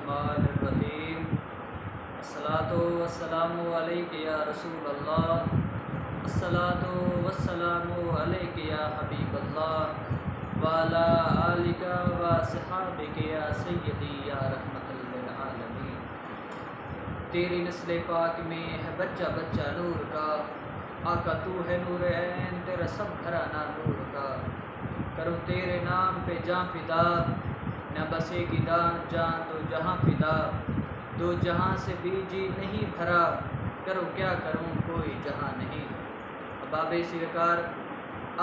الرحمن الرحیم الصلاۃ والسلام علیک یا رسول اللہ، الصلاۃ والسلام علیک یا حبیب اللہ، وعلی آلک و صحابک یا سیدی یا رحمت للعالمین۔ تیری نسل پاک میں ہے بچہ بچہ نور کا، آقا تو ہے نور عین، تیرا سب گھرانہ نور کا۔ کروں تیرے نام پہ جاں فدا، نہ بسے گی جان تو جہاں فدا، دو جہاں سے بھی جی نہیں بھرا، کرو کیا کروں کوئی جہاں نہیں۔ احباب سرکار،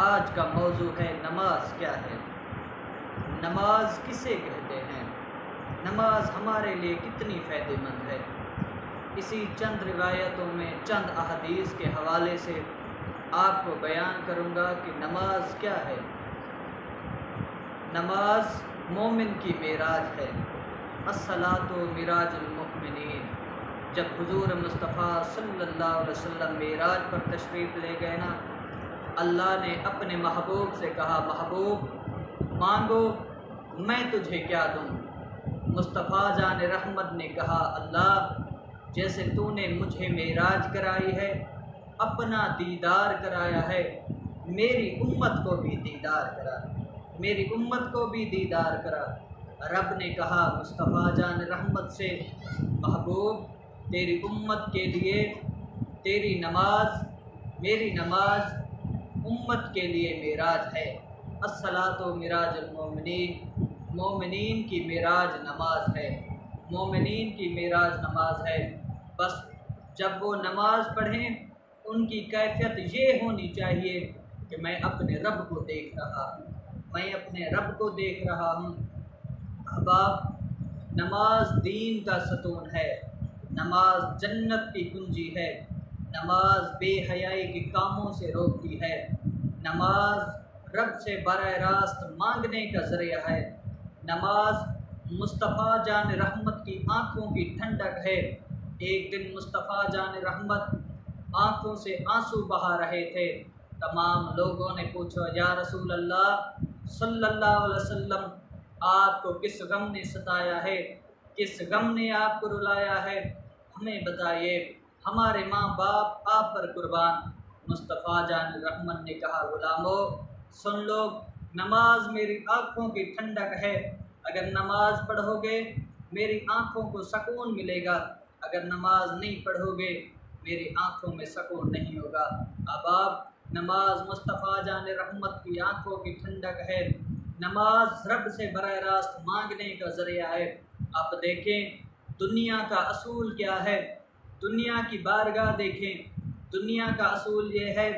آج کا موضوع ہے نماز کیا ہے، نماز کسے کہتے ہیں، نماز ہمارے لیے کتنی فائدہ مند ہے۔ اسی چند روایتوں میں چند احادیث کے حوالے سے آپ کو بیان کروں گا کہ نماز کیا ہے۔ نماز مومن کی معراج ہے، الصلاۃ معراج المؤمنین۔ جب حضور مصطفیٰ صلی اللہ علیہ وسلم معراج پر تشریف لے گئے نا، اللہ نے اپنے محبوب سے کہا، محبوب مانگو میں تجھے کیا دوں۔ مصطفیٰ جان رحمت نے کہا، اللہ جیسے تو نے مجھے معراج کرائی ہے، اپنا دیدار کرایا ہے، میری امت کو بھی دیدار کرا، میری امت کو بھی دیدار کرا۔ رب نے کہا مصطفیٰ جان رحمت سے، محبوب تیری امت کے لیے تیری نماز، میری نماز امت کے لیے معراج ہے۔ الصلاۃ معراج المؤمنین، مومنین کی معراج نماز ہے، مومنین کی معراج نماز ہے۔ بس جب وہ نماز پڑھیں ان کی کیفیت یہ ہونی چاہیے کہ میں اپنے رب کو دیکھ رہا ہوں، میں اپنے رب کو دیکھ رہا ہوں۔ احباب، نماز دین کا ستون ہے، نماز جنت کی کنجی ہے، نماز بے حیائی کے کاموں سے روکتی ہے، نماز رب سے براہ راست مانگنے کا ذریعہ ہے، نماز مصطفیٰ جان رحمت کی آنکھوں کی ٹھنڈک ہے۔ ایک دن مصطفیٰ جان رحمت آنکھوں سے آنسو بہا رہے تھے، تمام لوگوں نے پوچھا، یا رسول اللہ صلی اللہ علیہ وسلم، آپ کو کس غم نے ستایا ہے، کس غم نے آپ کو رلایا ہے، ہمیں بتائیے، ہمارے ماں باپ آپ پر قربان۔ مصطفیٰ جان رحمت نے کہا، غلامو سن لو، نماز میری آنکھوں کی ٹھنڈک ہے، اگر نماز پڑھو گے میری آنکھوں کو سکون ملے گا، اگر نماز نہیں پڑھو گے میری آنکھوں میں سکون نہیں ہوگا۔ احباب، نماز مصطفیٰ جان رحمت کی آنکھوں کی ٹھنڈک ہے، نماز رب سے براہ راست مانگنے کا ذریعہ ہے۔ آپ دیکھیں دنیا کا اصول کیا ہے، دنیا کی بارگاہ دیکھیں، دنیا کا اصول یہ ہے،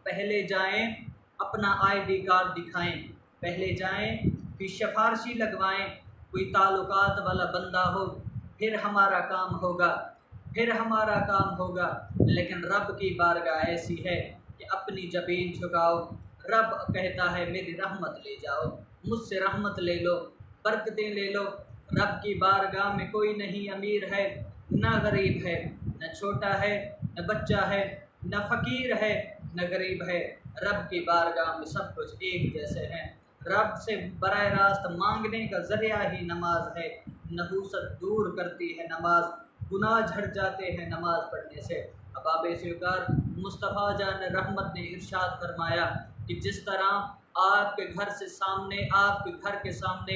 پہلے جائیں اپنا آئی ڈی کارڈ دکھائیں، پہلے جائیں کہ سفارشی لگوائیں، کوئی تعلقات والا بندہ ہو، پھر ہمارا کام ہوگا، پھر ہمارا کام ہوگا۔ لیکن رب کی بارگاہ ایسی ہے کہ اپنی جبین جھکاؤ، رب کہتا ہے میری رحمت لے جاؤ، مجھ سے رحمت لے لو، برکتیں لے لو۔ رب کی بارگاہ میں کوئی نہیں امیر ہے، نہ غریب ہے، نہ چھوٹا ہے، نہ بچہ ہے، نہ فقیر ہے، نہ غریب ہے۔ رب کی بارگاہ میں سب کچھ ایک جیسے ہیں۔ رب سے براہ راست مانگنے کا ذریعہ ہی نماز ہے، نحوست دور کرتی ہے نماز، گناہ جھڑ جاتے ہیں نماز پڑھنے سے۔ احباب سرکار، مصطفیٰ جان رحمت نے ارشاد فرمایا کہ جس طرح آپ کے گھر سے سامنے، آپ کے گھر کے سامنے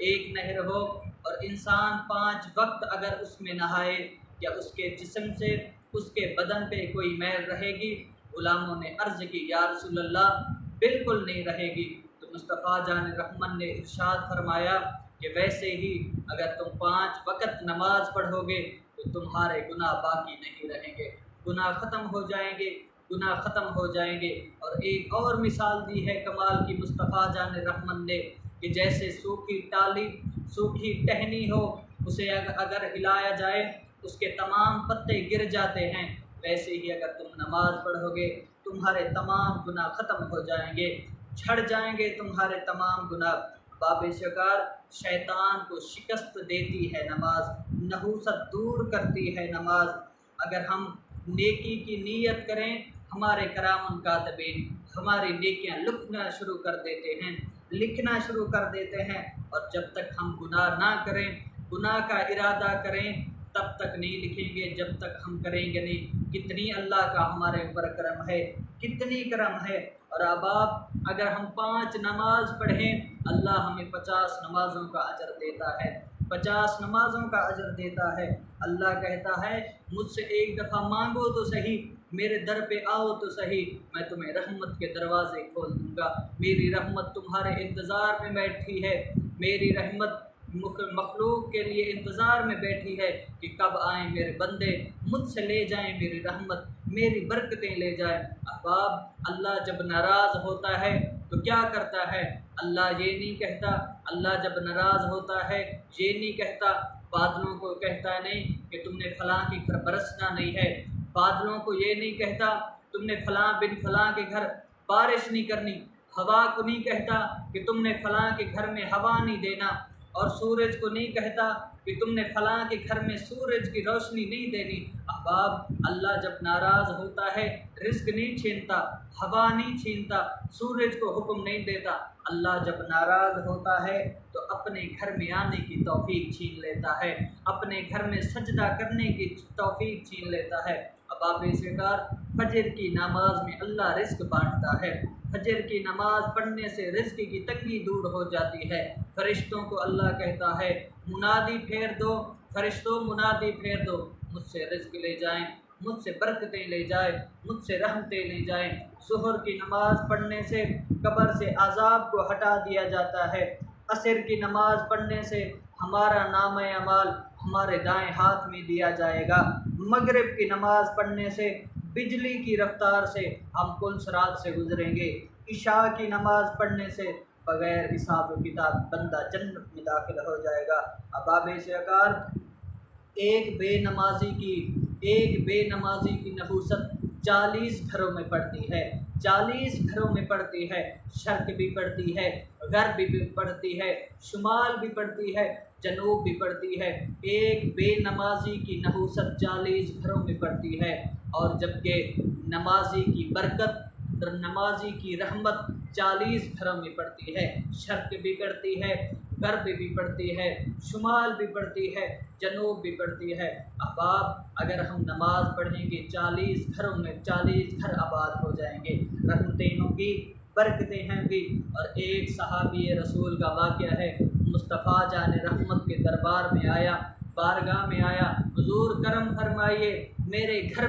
ایک نہر ہو اور انسان 5 وقت اگر اس میں نہائے، یا اس کے جسم سے، اس کے بدن پہ کوئی میل رہے گی؟ غلاموں نے عرض کی، یا رسول اللہ بالکل نہیں رہے گی۔ تو مصطفیٰ جان رحمت نے ارشاد فرمایا کہ ویسے ہی اگر تم 5 وقت نماز پڑھو گے تو تمہارے گناہ باقی نہیں رہیں گے، گناہ ختم ہو جائیں گے، گناہ ختم ہو جائیں گے۔ اور ایک اور مثال دی ہے کمال کی مصطفیٰ جان رحمت نے، کہ جیسے سوکھی ٹالی، سوکھی ٹہنی ہو، اسے اگر ہلایا جائے اس کے تمام پتے گر جاتے ہیں، ویسے ہی اگر تم نماز پڑھو گے تمہارے تمام گناہ ختم ہو جائیں گے، جھڑ جائیں گے تمہارے تمام گناہ۔ باب شکار، شیطان کو شکست دیتی ہے نماز، نحوست دور کرتی ہے نماز۔ اگر ہم نیکی کی نیت کریں، ہمارے کرام کاتبین ہماری نیکیاں لکھنا شروع کر دیتے ہیں، لکھنا شروع کر دیتے ہیں، اور جب تک ہم گناہ نہ کریں، گناہ کا ارادہ کریں تب تک نہیں لکھیں گے جب تک ہم کریں گے نہیں۔ کتنی اللہ کا ہمارے اوپر کرم ہے، کتنی کرم ہے۔ اور اب آپ اگر ہم 5 نماز پڑھیں اللہ ہمیں 50 نمازوں کا اجر دیتا ہے، 50 نمازوں کا اجر دیتا ہے۔ اللہ کہتا ہے مجھ سے ایک دفعہ مانگو تو صحیح، میرے در پہ آؤ تو صحیح، میں تمہیں رحمت کے دروازے کھول دوں گا۔ میری رحمت تمہارے انتظار میں بیٹھی ہے، میری رحمت مخلوق کے لیے انتظار میں بیٹھی ہے کہ کب آئیں میرے بندے، مجھ سے لے جائیں میری رحمت، میری برکتیں لے جائیں۔ احباب، اللہ جب ناراض ہوتا ہے تو کیا کرتا ہے؟ اللہ یہ نہیں کہتا، اللہ جب ناراض ہوتا ہے یہ نہیں کہتا، بادلوں کو کہتا نہیں کہ تم نے فلاں کے گھر برسنا نہیں ہے، بادلوں کو یہ نہیں کہتا تم نے فلاں بن فلاں کے گھر بارش نہیں کرنی، ہوا کو نہیں کہتا کہ تم نے فلاں کے گھر میں ہوا نہیں دینا، اور سورج کو نہیں کہتا کہ تم نے فلاں کے گھر میں سورج کی روشنی نہیں دینی۔ احباب، اللہ جب ناراض ہوتا ہے رزق نہیں چھینتا، ہوا نہیں چھینتا، سورج کو حکم نہیں دیتا۔ اللہ جب ناراض ہوتا ہے تو اپنے گھر میں آنے کی توفیق چھین لیتا ہے، اپنے گھر میں سجدہ کرنے کی توفیق چھین لیتا ہے۔ احباب سرکار، فجر کی نماز میں اللہ رزق بانٹتا ہے، فجر کی نماز پڑھنے سے رزق کی تنگی دور ہو جاتی ہے۔ فرشتوں کو اللہ کہتا ہے منادی پھیر دو، فرشتوں منادی پھیر دو، مجھ سے رزق لے جائیں، مجھ سے برکتیں لے جائیں، مجھ سے رحمتیں لے جائیں۔ ظہر کی نماز پڑھنے سے قبر سے عذاب کو ہٹا دیا جاتا ہے، عصر کی نماز پڑھنے سے ہمارا نام اعمال ہمارے دائیں ہاتھ میں دیا جائے گا، مغرب کی نماز پڑھنے سے بجلی کی رفتار سے ہم پل صراط سے گزریں گے، عشاء کی نماز پڑھنے سے بغیر حساب و کتاب بندہ جنت میں داخل ہو جائے گا۔ احباب سرکار، ایک بے نمازی کی نحوست 40 گھروں میں پڑتی ہے، 40 گھروں میں پڑتی ہے، شرق بھی پڑتی ہے، غرب بھی پڑتی ہے، شمال بھی پڑتی ہے، جنوب بھی پڑتی ہے۔ ایک بے نمازی کی نحوست 40 گھروں میں پڑتی ہے، اور جبکہ نمازی کی برکت، نمازی کی رحمت 40 گھروں میں پڑتی ہے، شرق بھی پڑتی ہے، غرب بھی پڑتی ہے، شمال بھی پڑتی ہے، جنوب بھی پڑتی ہے۔ احباب، اگر ہم نماز پڑھیں گے 40 گھروں میں 40 گھر آباد ہو جائیں گے، رحمتیں ہوں گی، برکتیں ہوں گی۔ اور ایک صحابی رسول کا واقعہ ہے، مصطفیٰ جان رحمت کے دربار میں آیا، بارگاہ میں آیا، حضور کرم فرمائیے، میرے گھر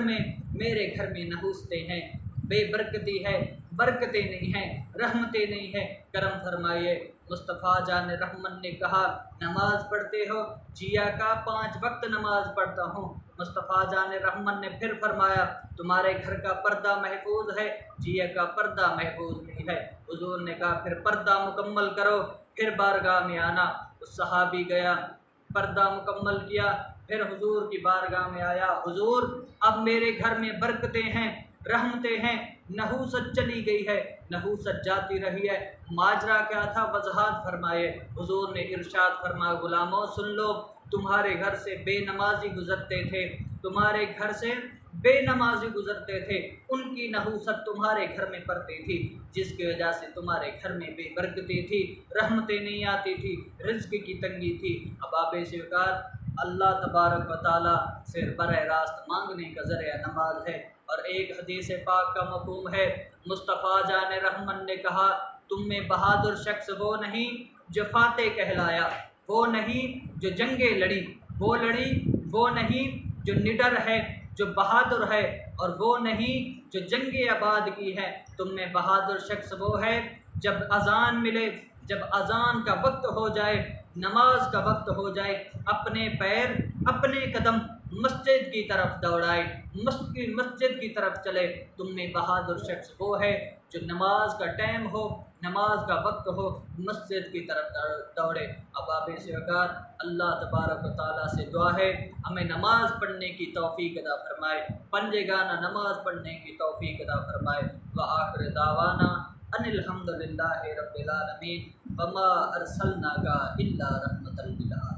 میں نحوستیں ہیں، بے برکتی ہے، برکتیں نہیں ہیں، رحمتیں نہیں ہیں، کرم فرمائیے۔ مصطفیٰ جان رحمت نے کہا نماز پڑھتے ہو؟ جیا کا 5 وقت نماز پڑھتا ہوں۔ مصطفیٰ جان رحمت نے پھر فرمایا تمہارے گھر کا پردہ محفوظ ہے؟ جیا کا پردہ محفوظ نہیں ہے۔ حضور نے کہا پھر پردہ مکمل کرو، پھر بارگاہ میں آنا۔ اس صحابی گیا، پردہ مکمل کیا، پھر حضور کی بارگاہ میں آیا، حضور اب میرے گھر میں برکتیں ہیں، رحمتیں ہیں، نحوست چلی گئی ہے، نحوست جاتی رہی ہے، ماجرا کیا تھا وضاحت فرمائے۔ حضور نے ارشاد فرمایا غلاموں سن لو، تمہارے گھر سے بے نمازی گزرتے تھے، تمہارے گھر سے بے نمازی گزرتے تھے، ان کی نحوست تمہارے گھر میں پڑتی تھی، جس کی وجہ سے تمہارے گھر میں بے برکتی تھی، رحمتیں نہیں آتی تھی، رزق کی تنگی تھی۔ احباب سرکار، اللہ تبارک و تعالیٰ سے براہ راست مانگنے کا ذریعہ نماز ہے۔ اور ایک حدیث پاک کا مفہوم ہے، مصطفیٰ جان رحمت نے کہا تم میں بہادر شخص وہ نہیں جو فاتح کہلایا، وہ نہیں جو جنگیں لڑی، وہ نہیں جو نڈر ہے، جو بہادر ہے، اور وہ نہیں جو جنگیں آباد کی ہے۔ تم میں بہادر شخص وہ ہے جب اذان ملے، جب اذان کا وقت ہو جائے، نماز کا وقت ہو جائے، اپنے پیر، اپنے قدم مسجد کی طرف دوڑائے، مسجد کی طرف چلے۔ تم میں بہادر شخص وہ ہے جو نماز کا ٹائم ہو، نماز کا وقت ہو، مسجد کی طرف دوڑے۔ احباب سرکار، اللہ تبارک و تعالیٰ سے دعا ہے ہمیں نماز پڑھنے کی توفیق عطا فرمائے، پنجے گانا نماز پڑھنے کی توفیق عطا فرمائے۔ وآخر دعوانا ان الحمد للہ رب العالمین وما ارسلناک الا رحمۃ للعالمین۔